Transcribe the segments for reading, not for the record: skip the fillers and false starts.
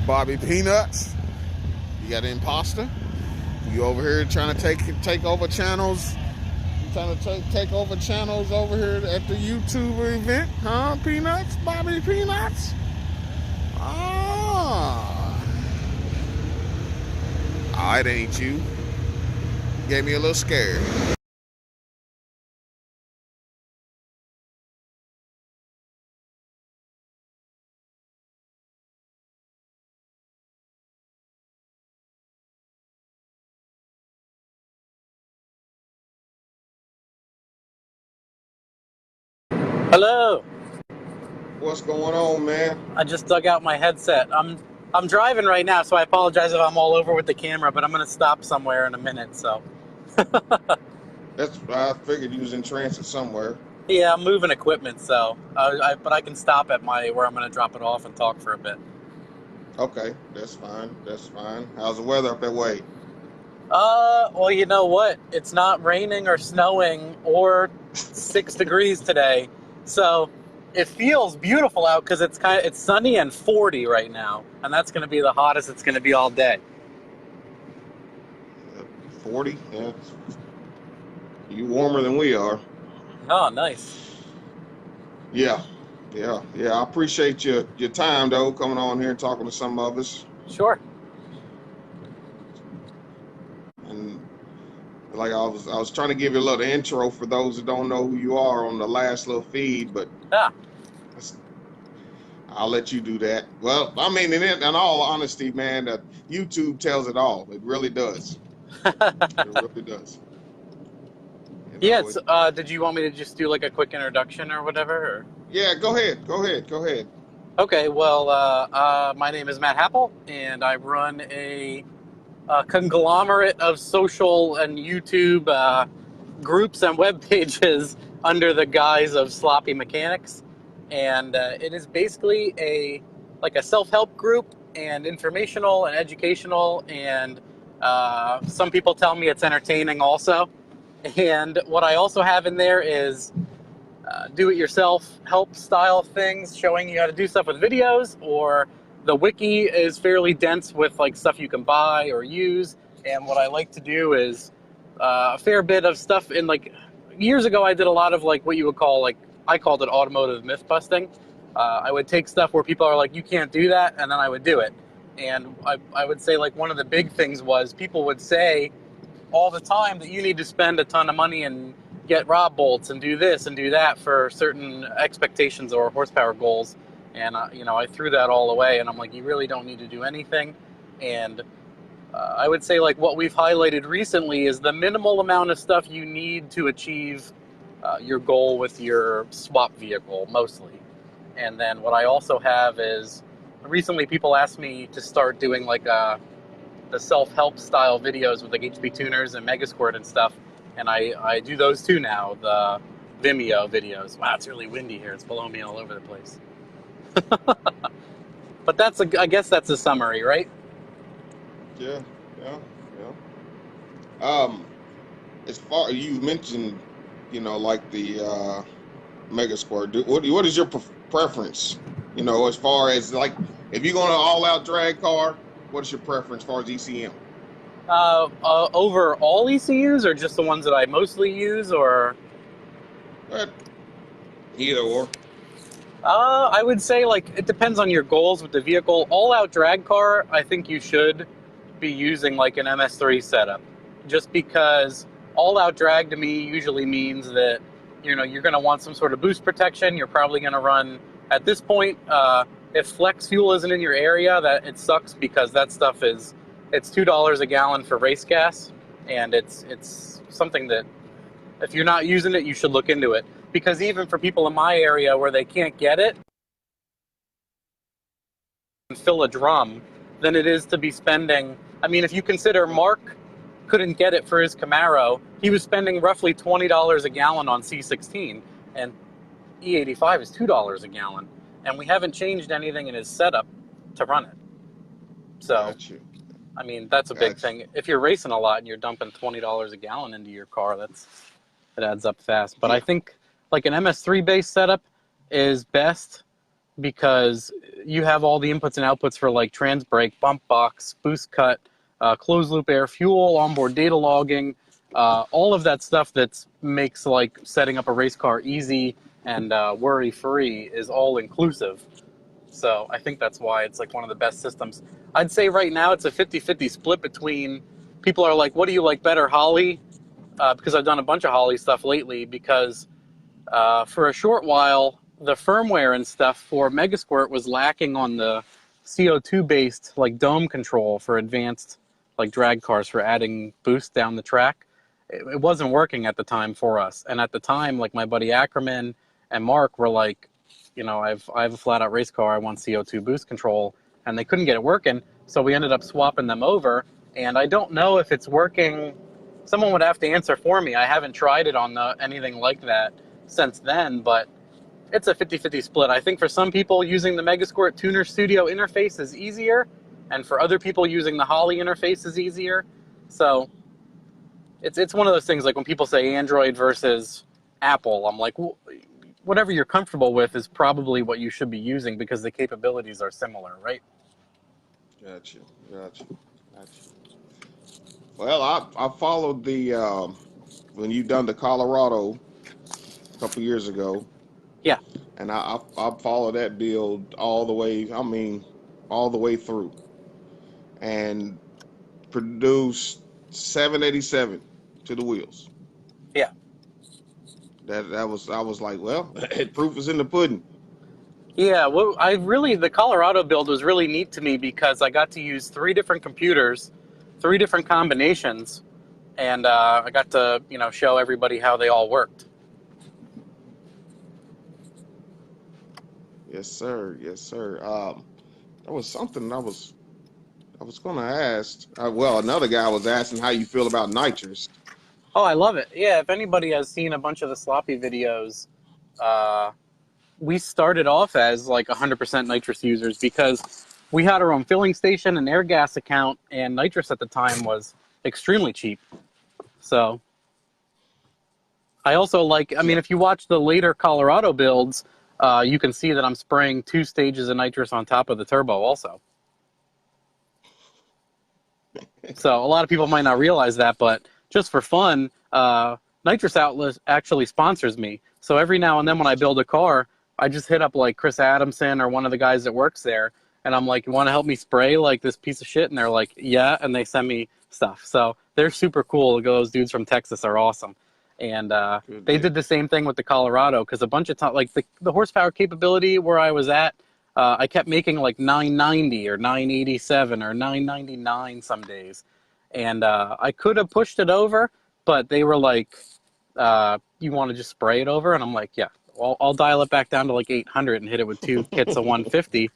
Bobby Peanuts. You got an imposter. You over here trying to take over channels. You trying to take over channels over here at the YouTuber event, huh? Peanuts, Bobby Peanuts. Ah, oh, it ain't you. Gave me a little scared. Hello. What's going on, man? I just dug out my headset. I'm driving right now, so I apologize if I'm all over with the camera, but I'm going to stop somewhere in a minute, so. I figured you was in transit somewhere. Yeah, I'm moving equipment, so but I can stop at where I'm going to drop it off and talk for a bit. Okay, that's fine. That's fine. How's the weather up that way? Well, you know what? It's not raining or snowing or 6 degrees today. So, it feels beautiful out cuz it's sunny and 40 right now, and that's going to be the hottest it's going to be all day. 40. Yeah, you warmer than we are. Oh, nice. Yeah, yeah. I appreciate your time though, coming on here and talking to some of us. Sure. And like I was trying to give you a little intro for those who don't know who you are on the last little feed, but Yeah. I'll let you do that. Well, I mean, in all honesty, man, YouTube tells it all. It really does. It really does. You Yeah, know, did you want me to just do like a quick introduction or whatever? Or? yeah, go ahead. Go ahead. Go ahead. Okay, well, my name is Matt Happel, and I run a conglomerate of social and YouTube groups and web pages under the guise of Sloppy Mechanics. And it is basically like a self-help group and informational and educational, and some people tell me it's entertaining also. And what I also have in there is do-it-yourself help style things, showing you how to do stuff with videos, or the wiki is fairly dense with like stuff you can buy or use. And what I like to do is a fair bit of stuff in like years ago I did a lot of like what you would call like I called it automotive myth busting. I would take stuff where people are like, you can't do that, and then I would do it. And I would say like one of the big things was people would say all the time that you need to spend a ton of money and get rod bolts and do this and do that for certain expectations or horsepower goals. And I threw that all away, and I'm like, you really don't need to do anything. And I would say like what we've highlighted recently is the minimal amount of stuff you need to achieve your goal with your swap vehicle mostly. And then what I also have is recently people asked me to start doing like the self-help style videos with like HP tuners and Megasquirt and stuff, and I do those too now, the Vimeo videos. Wow, it's really windy here. It's blowing me all over the place. But I guess that's a summary, right? Yeah, yeah, yeah. As far you mentioned, like the Mega Squirt. What is your preference? As far as like, if you're going to all out drag car, what is your preference as far as ECM? Over all ECUs, or just the ones that I mostly use, or? Either or. I would say like it depends on your goals with the vehicle. All out drag car, I think you should be using like an MS3 setup, just because all out drag to me usually means that you're going to want some sort of boost protection. You're probably going to run at this point. If flex fuel isn't in your area, that it sucks, because that stuff it's $2 a gallon for race gas, and it's something that if you're not using it, you should look into it, because even for people in my area where they can't get it and fill a drum than it is to be spending. I mean, if you consider Mark couldn't get it for his Camaro, he was spending roughly $20 a gallon on C16, and E85 is $2 a gallon, and we haven't changed anything in his setup to run it. So, Gotcha. I mean, that's a big thing. If you're racing a lot and you're dumping $20 a gallon into your car, it adds up fast. But Yeah. I think like an MS3 based setup is best. because you have all the inputs and outputs for like trans brake, bump box, boost cut, closed loop air, fuel, onboard data logging, all of that stuff that makes like setting up a race car easy and worry free is all inclusive. So I think that's why it's like one of the best systems. I'd say right now it's a 50-50 split between people are like, what do you like better, Holly? Because I've done a bunch of Holly stuff lately, because for a short while, the firmware and stuff for Megasquirt was lacking on the CO2 based like dome control for advanced like drag cars for adding boost down the track. It wasn't working at the time for us. And at the time, like my buddy Ackerman and Mark were like, you know, I have a flat out race car. I want CO2 boost control, and they couldn't get it working. So we ended up swapping them over. And I don't know if it's working. Someone would have to answer for me. I haven't tried it on anything like that since then, but it's a 50-50 split. I think for some people using the Megasquirt Tuner Studio interface is easier, and for other people using the Holly interface is easier. So it's one of those things, like when people say Android versus Apple, I'm like, well, whatever you're comfortable with is probably what you should be using because the capabilities are similar, right? Gotcha. Well, I followed the when you done the Colorado a couple years ago. Yeah. And I followed that build all the way. I mean, all the way through, and produced 787 to the wheels. Yeah. That was, I was like, well, proof is in the pudding. Yeah, well, the Colorado build was really neat to me because I got to use 3 different computers, 3 different combinations, and I got to, you know, show everybody how they all worked. Yes, sir. There was something I was going to ask. Well, another guy was asking how you feel about nitrous. Oh, I love it. Yeah, if anybody has seen a bunch of the sloppy videos, we started off as like 100% nitrous users because we had our own filling station and air gas account, and nitrous at the time was extremely cheap. So I also like, I mean, if you watch the later Colorado builds, you can see that I'm spraying 2 stages of nitrous on top of the turbo also. So a lot of people might not realize that, but just for fun, Nitrous Outlet actually sponsors me. So every now and then when I build a car, I just hit up like Chris Adamson or one of the guys that works there, and I'm like, you want to help me spray like this piece of shit? And they're like, yeah, and they send me stuff. So they're super cool. Those dudes from Texas are awesome. And they did the same thing with the Colorado, because a bunch of times, like the horsepower capability where I was at, I kept making like 990 or 987 or 999 some days. And I could have pushed it over, but they were like, you want to just spray it over? And I'm like, yeah, I'll dial it back down to like 800 and hit it with 2 kits of 150,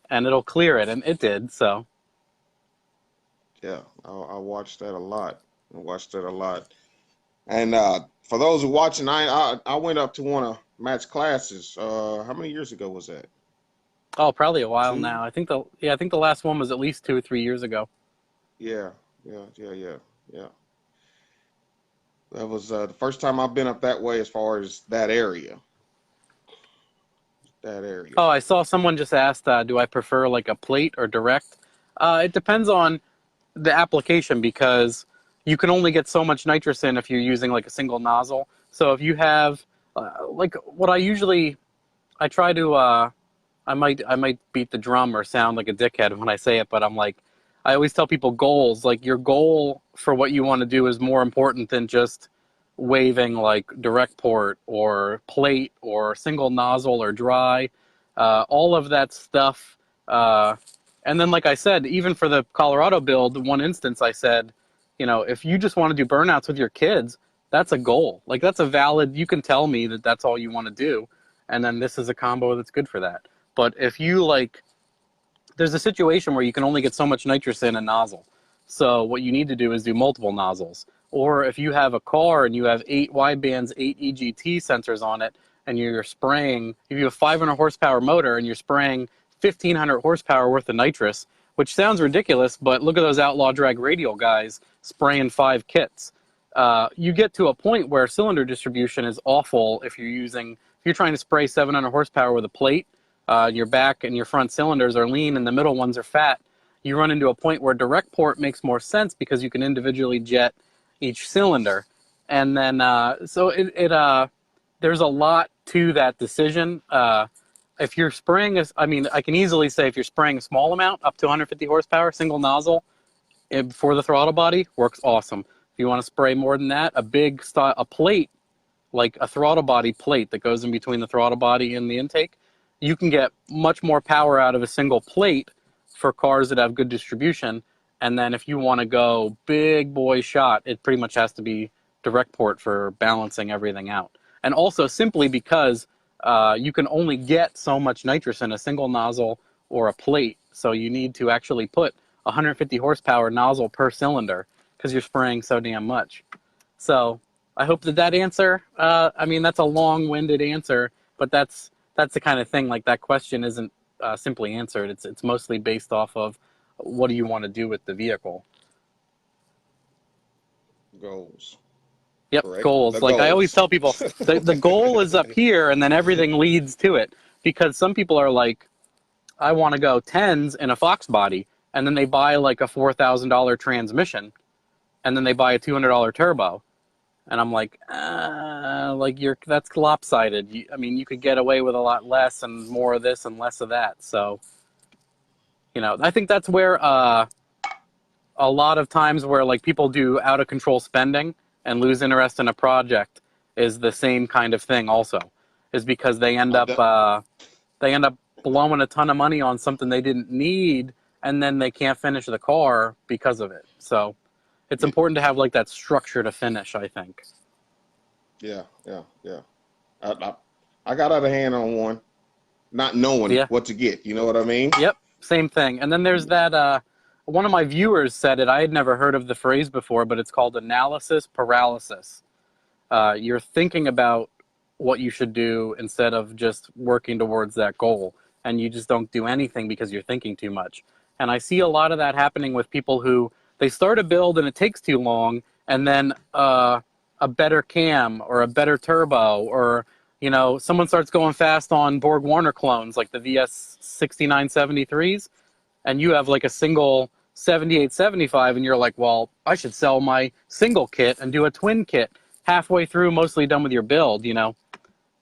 and it'll clear it. And it did, so. Yeah, I watched that a lot. And for those who are watching, I went up to one of Matt's classes. How many years ago was that? Oh, probably a while 2? now. I think the last one was at least 2 or 3 years ago. Yeah. That was the first time I've been up that way as far as that area. Oh, I saw someone just asked, do I prefer like a plate or direct? It depends on the application, because you can only get so much nitrous in if you're using like a single nozzle. So if you have like what I try to I might beat the drum or sound like a dickhead when I say it, but I'm like, I always tell people goals. Like, your goal for what you want to do is more important than just waving like direct port or plate or single nozzle or dry. All of that stuff. And then, like I said, even for the Colorado build, one instance I said, you know, if you just want to do burnouts with your kids, that's a goal. Like, that's a valid, you can tell me that that's all you want to do. And then this is a combo that's good for that. But if you like, there's a situation where you can only get so much nitrous in a nozzle. So what you need to do is do multiple nozzles. Or if you have a car and you have 8 widebands, 8 EGT sensors on it, and you're spraying, if you have a 500 horsepower motor and you're spraying 1,500 horsepower worth of nitrous, which sounds ridiculous, but look at those Outlaw Drag Radial guys spraying 5 kits. You get to a point where cylinder distribution is awful if you're trying to spray 700 horsepower with a plate. your back and your front cylinders are lean and the middle ones are fat, you run into a point where direct port makes more sense because you can individually jet each cylinder. And then, there's a lot to that decision. If you're spraying, I can easily say if you're spraying a small amount, up to 150 horsepower, single nozzle, for the throttle body, works awesome. If you want to spray more than that, a plate, like a throttle body plate that goes in between the throttle body and the intake, you can get much more power out of a single plate for cars that have good distribution. And then if you want to go big boy shot, it pretty much has to be direct port for balancing everything out. And also simply because you can only get so much nitrous in a single nozzle or a plate. So you need to actually put 150 horsepower nozzle per cylinder because you're spraying so damn much. So I hope that answer, that's a long-winded answer, but that's the kind of thing, like that question isn't simply answered. It's mostly based off of what do you want to do with the vehicle. Goals. Yep, Correct. goals. The like goals. I always tell people, the goal is up here and then everything leads to it. Because some people are like, I want to go 10s in a Fox body, and then they buy like a $4,000 transmission, and then they buy a $200 turbo. And I'm like, that's lopsided. You could get away with a lot less and more of this and less of that. So, I think that's where a lot of times where like people do out of control spending and lose interest in a project is the same kind of thing. Also, is because they end up blowing a ton of money on something they didn't need, and then they can't finish the car because of it. So, it's important to have like that structure to finish, I think. Yeah. I got out of hand on one, not knowing what to get. You know what I mean? Yep, same thing. And then there's that, one of my viewers said it. I had never heard of the phrase before, but it's called analysis paralysis. You're thinking about what you should do instead of just working towards that goal. And you just don't do anything because you're thinking too much. And I see a lot of that happening with people who, they start a build and it takes too long, and then a better cam or a better turbo, or someone starts going fast on Borg Warner clones like the VS 6973s, and you have like a single 7875, and you're like, well, I should sell my single kit and do a twin kit halfway through, mostly done with your build.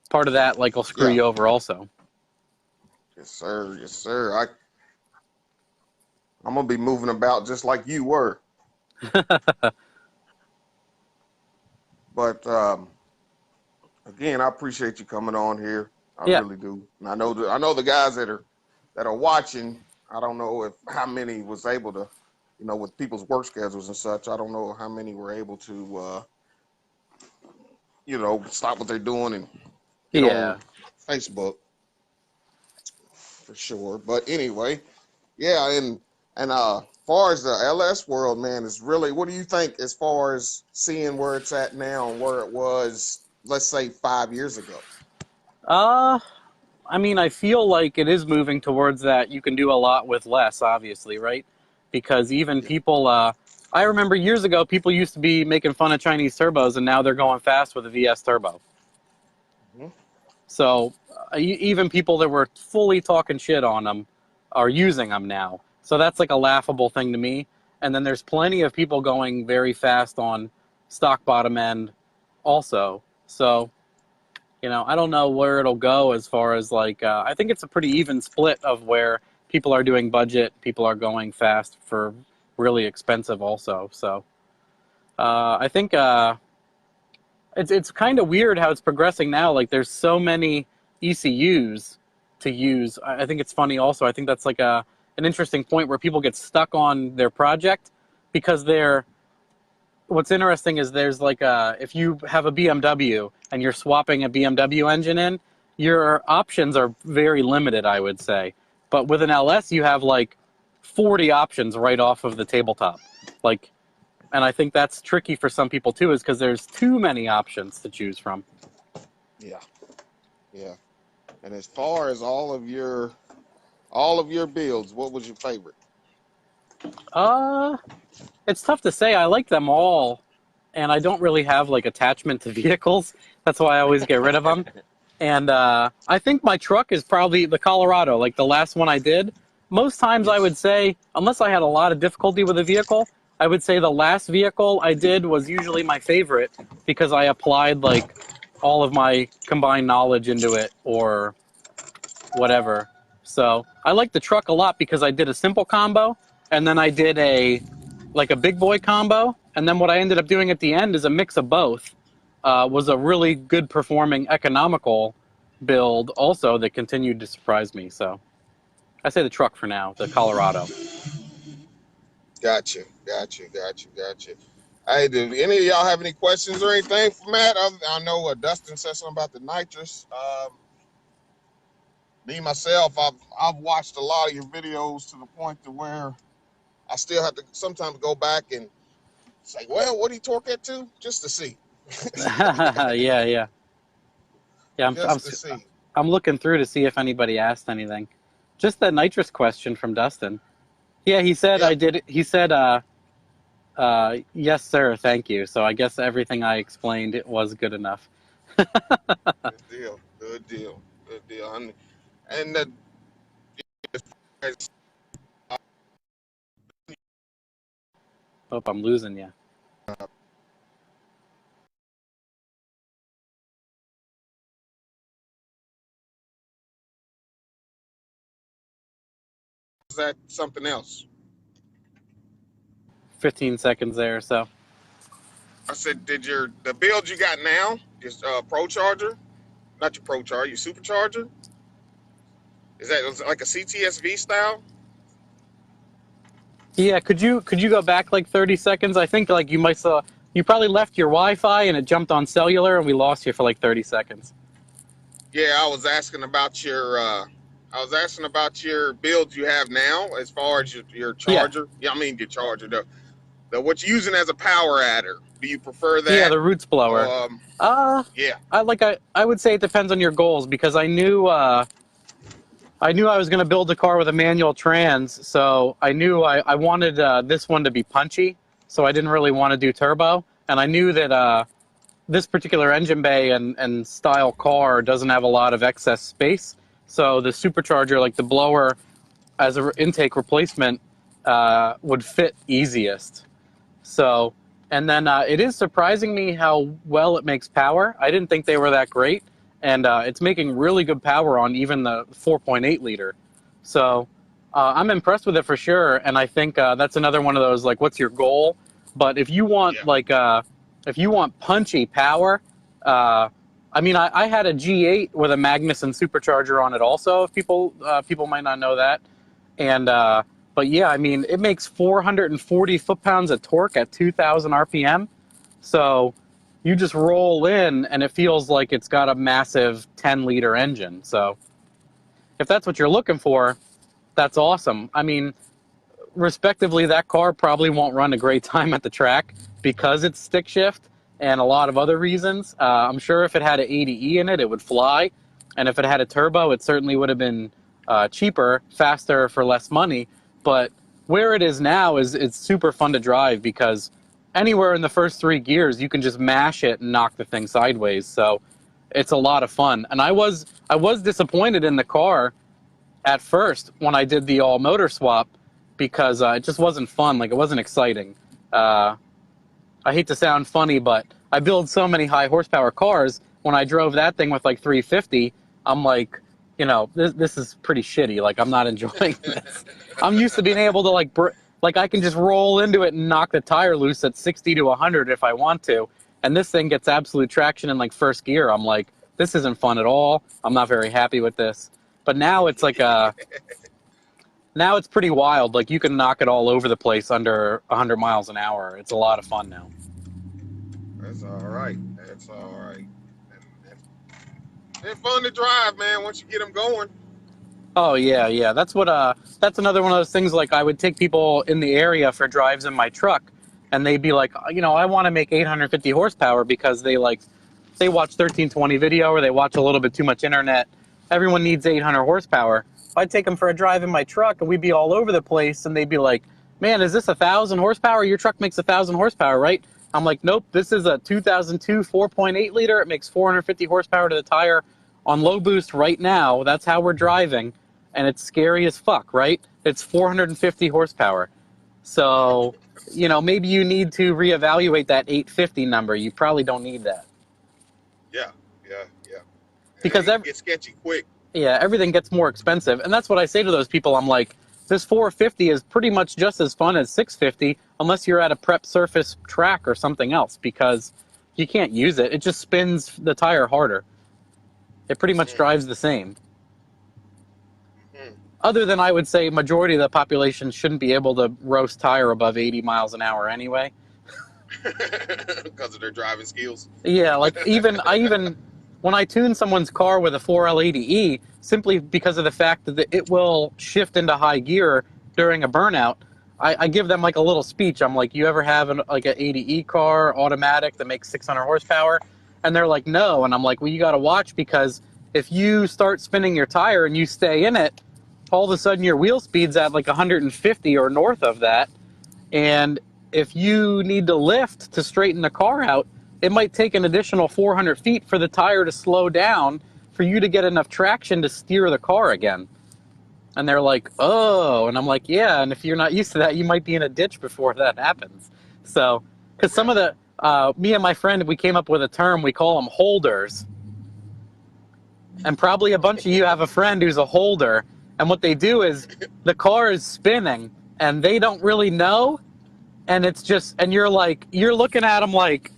Part of that like will screw you over also. Yes, sir. I'm gonna be moving about just like you were. But again, I appreciate you coming on here. I really do. And I know the guys that are watching. I don't know how many was able to, with people's work schedules and such. I don't know how many were able to, stop what they're doing and get on Facebook for sure. But anyway, and far as the LS world, man, is really, what do you think as far as seeing where it's at now and where it was, let's say 5 years ago? I feel like it is moving towards that. You can do a lot with less, obviously, right? Because even people, I remember years ago, people used to be making fun of Chinese turbos, and now they're going fast with a VS turbo. Mm-hmm. So even people that were fully talking shit on them are using them now. So that's like a laughable thing to me. And then there's plenty of people going very fast on stock bottom end also. So, I don't know where it'll go as far as like, I think it's a pretty even split of where people are doing budget, people are going fast for really expensive also. So I think it's kind of weird how it's progressing now. Like there's so many ECUs to use. I think it's funny also. I think that's like an interesting point where people get stuck on their project because what's interesting is there's like if you have a BMW and you're swapping a BMW engine in, your options are very limited, I would say. But with an LS, you have like 40 options right off of the tabletop. And I think that's tricky for some people too, is because there's too many options to choose from. Yeah. And as far as all of your builds, what was your favorite? It's tough to say. I like them all, and I don't really have like attachment to vehicles. That's why I always get rid of them. And I think my truck is probably the Colorado, like the last one I did. Most times I would Yes. say, unless I had a lot of difficulty with a vehicle, I would say the last vehicle I did was usually my favorite because I applied like all of my combined knowledge into it or whatever. So I like the truck a lot because I did a simple combo and then I did a like a big boy combo, and then what I ended up doing at the end is a mix of both. Was a really good performing economical build also that continued to surprise me. So I say the truck for now, the Colorado. Gotcha. Hey, do any of y'all have any questions or anything for Matt? I know Dustin said something about the nitrous. Me myself, I've watched a lot of your videos to the point to where I still have to sometimes go back and say, well, what did he torque it to? Just to see. Yeah. Just to see. I'm looking through to see if anybody asked anything. Just that nitrous question from Dustin. Yeah, he said Yeah, I did. He said, yes, sir, thank you. So I guess everything I explained it was good enough. good deal. Good deal. And the, Hope I'm losing you. is that something else? 15 seconds there. So I said, the build you got now, your Pro Charger, not your Pro Charger, your Supercharger? Is that like a CTSV style? yeah, could you go back like 30 seconds? I think like you probably left your Wi-Fi and it jumped on cellular and we lost you for like 30 seconds. Yeah, I was asking about your build you have now as far as your Yeah, charger. Yeah, I mean your charger, the what you're using as a power adder. Do you prefer yeah, that? the roots blower. Um, Uh, yeah, I would say it depends on your goals because I knew I was going to build a car with a manual trans, so I knew I wanted this one to be punchy, so I didn't really want to do turbo, and I knew that this particular engine bay and style car doesn't have a lot of excess space, so the supercharger, like the blower as an intake replacement, would fit easiest. So, and then it is surprising me how well it makes power. I didn't think they were that great, and it's making really good power on even the 4.8 liter. So, I'm impressed with it for sure. And I think that's another one of those like, what's your goal? But if you want yeah, like, if you want punchy power, uh, I mean, I had a G8 with a Magnuson supercharger on it. Also, if people might not know that, and but yeah, I mean, it makes 440 foot-pounds of torque at 2,000 RPM. So you just roll in, and it feels like it's got a massive 10-liter engine. So if that's what you're looking for, that's awesome. I mean, respectively, that car probably won't run a great time at the track because it's stick shift and a lot of other reasons. I'm sure if it had an 80E in it, it would fly. And if it had a turbo, it certainly would have been cheaper, faster for less money. But where it is now is it's super fun to drive because anywhere in the first three gears, you can just mash it and knock the thing sideways. So it's a lot of fun. And I was disappointed in the car at first when I did the all motor swap because it just wasn't fun. Like it wasn't exciting. Uh, I hate to sound funny, but I build so many high horsepower cars. When I drove that thing with like 350, I'm like, this is pretty shitty. Like I'm not enjoying this. I'm used to being able to like I can just roll into it and knock the tire loose at 60 to 100 if I want to. And this thing gets absolute traction in like first gear. I'm like, this isn't fun at all. I'm not very happy with this. But now it's like now it's pretty wild. Like you can knock it all over the place under 100 miles an hour. It's a lot of fun now. that's all right. That's all right. They're fun to drive, man. Once you get them going. Oh yeah. That's another one of those things. Like I would take people in the area for drives in my truck, and they'd be like, I want to make 850 horsepower because they watch 1320 video or they watch a little bit too much internet. Everyone needs 800 horsepower. I'd take them for a drive in my truck, and we'd be all over the place, and they'd be like, "Man, is this 1,000 horsepower? Your truck makes 1,000 horsepower, right?" I'm like, "Nope, this is a 2002 4.8 liter. It makes 450 horsepower to the tire On low boost right now, that's how we're driving, and it's scary as fuck, right? It's 450 horsepower. So, maybe you need to reevaluate that 850 number. You probably don't need that. Yeah, yeah, yeah. And Because it gets sketchy quick. everything gets more expensive. And that's what I say to those people. I'm like, this 450 is pretty much just as fun as 650 unless you're at a prep surface track or something else, because you can't use it. It just spins the tire harder. It pretty much drives the same. Other than, I would say, majority of the population shouldn't be able to roast tire above 80 miles an hour anyway. Because of their driving skills. Yeah, like when I tune someone's car with a 4L80E, simply because of the fact that it will shift into high gear during a burnout, I give them like a little speech. I'm like, you ever have an 80E car, automatic, that makes 600 horsepower? And they're like, no. And I'm like, well, you got to watch, because if you start spinning your tire and you stay in it, all of a sudden your wheel speed's at like 150 or north of that. And if you need to lift to straighten the car out, it might take an additional 400 feet for the tire to slow down for you to get enough traction to steer the car again. And they're like, oh. And I'm like, yeah, and if you're not used to that, you might be in a ditch before that happens. So, because some of the, me and my friend, we came up with a term, we call them holders. And probably a bunch of you have a friend who's a holder. And what they do is the car is spinning and they don't really know. And it's just, and you're looking at them like,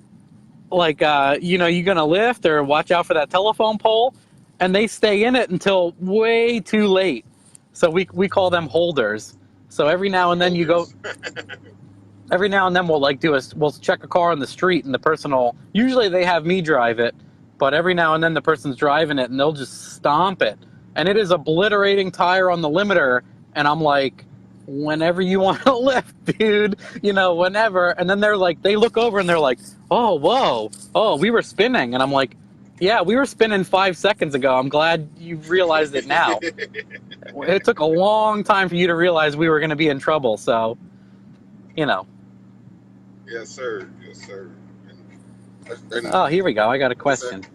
you going to lift or watch out for that telephone pole. And they stay in it until way too late. So we call them holders. So every now and then every now and then we'll check a car on the street, and the person usually they have me drive it, but every now and then the person's driving it and they'll just stomp it. And it is obliterating tire on the limiter. And I'm like, whenever you want to lift, dude, whenever. And then they look over and they're like, oh, whoa, oh, we were spinning. And I'm like, yeah, we were spinning 5 seconds ago. I'm glad you realized it now. It took a long time for you to realize we were going to be in trouble. So, Yes, sir. Yes, sir. Oh, here we go. I got a question.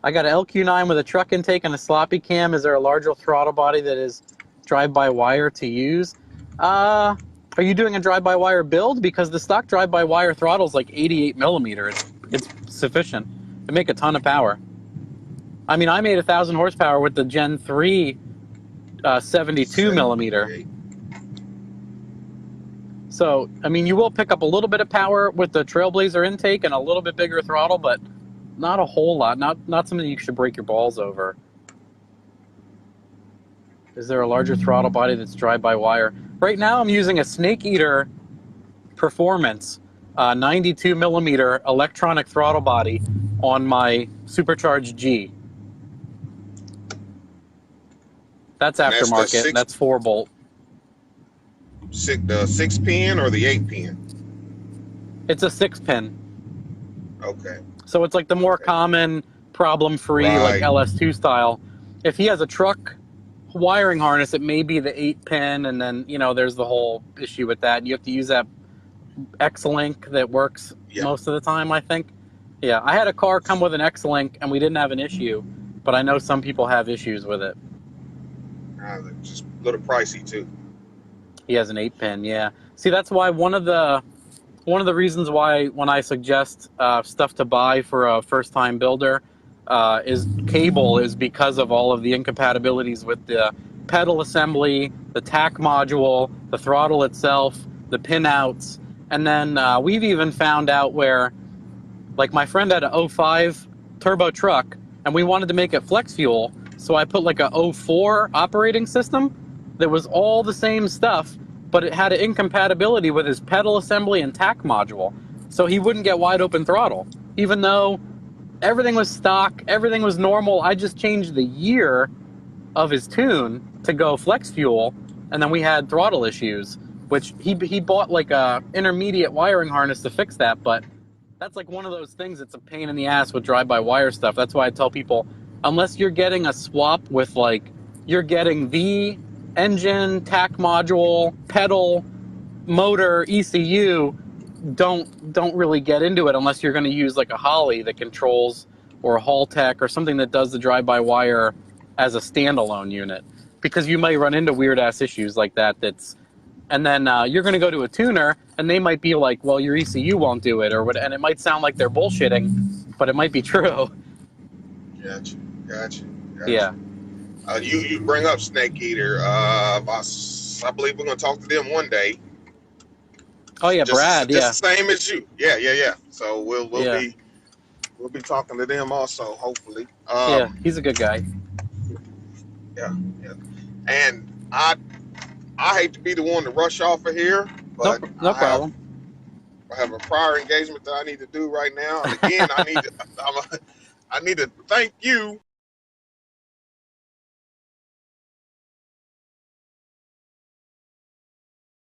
I got an LQ9 with a truck intake and a sloppy cam. Is there a larger throttle body that is drive-by-wire to use? Are you doing a drive-by-wire build? Because the stock drive-by-wire throttle is like 88 millimeter. It's sufficient to make a ton of power. I mean, I made 1,000 horsepower with the Gen 3 72 millimeter. So, I mean, you will pick up a little bit of power with the Trailblazer intake and a little bit bigger throttle, but not a whole lot. Not something you should break your balls over. Is there a larger throttle body that's drive-by-wire? Right now I'm using a Snake Eater Performance 92 millimeter electronic throttle body on my Supercharged G. That's aftermarket. That's 4-bolt. The 6-pin or the 8-pin? It's a 6-pin. Okay. So it's like the more common, problem-free, like LS2 style. If he has a truck wiring harness, it may be the 8-pin, and then, there's the whole issue with that. You have to use that X-Link that works most of the time, I think. Yeah, I had a car come with an X-Link, and we didn't have an issue, but I know some people have issues with it. Just a little pricey, too. He has an 8-pin, yeah. See, that's why one of the reasons why when I suggest stuff to buy for a first-time builder is cable, is because of all of the incompatibilities with the pedal assembly, the TAC module, the throttle itself, the pinouts. And then we've even found out where, like, my friend had an 05 turbo truck, and we wanted to make it flex fuel, so I put like a 04 operating system that was all the same stuff, but it had an incompatibility with his pedal assembly and TAC module. So he wouldn't get wide open throttle. Even though everything was stock, everything was normal, I just changed the year of his tune to go flex fuel, and then we had throttle issues, which he bought like a intermediate wiring harness to fix that, but that's like one of those things that's a pain in the ass with drive-by-wire stuff. That's why I tell people, unless you're getting a swap with, like, you're getting the engine, TAC module, pedal, motor, ECU, don't really get into it unless you're going to use like a Holley that controls or Haltech or something that does the drive-by-wire as a standalone unit, because you might run into weird-ass issues like that. And then you're going to go to a tuner, and they might be like, well, your ECU won't do it, or what, and it might sound like they're bullshitting, but it might be true. Gotcha. Yeah. You bring up Snake Eater. I believe we're gonna talk to them one day. Oh yeah, Brad. Just the same as you. Yeah. So we'll Yeah. be talking to them also, hopefully. Yeah, he's a good guy. Yeah. And I hate to be the one to rush off of here, but No problem. I have a prior engagement that I need to do right now. And again, I need to thank you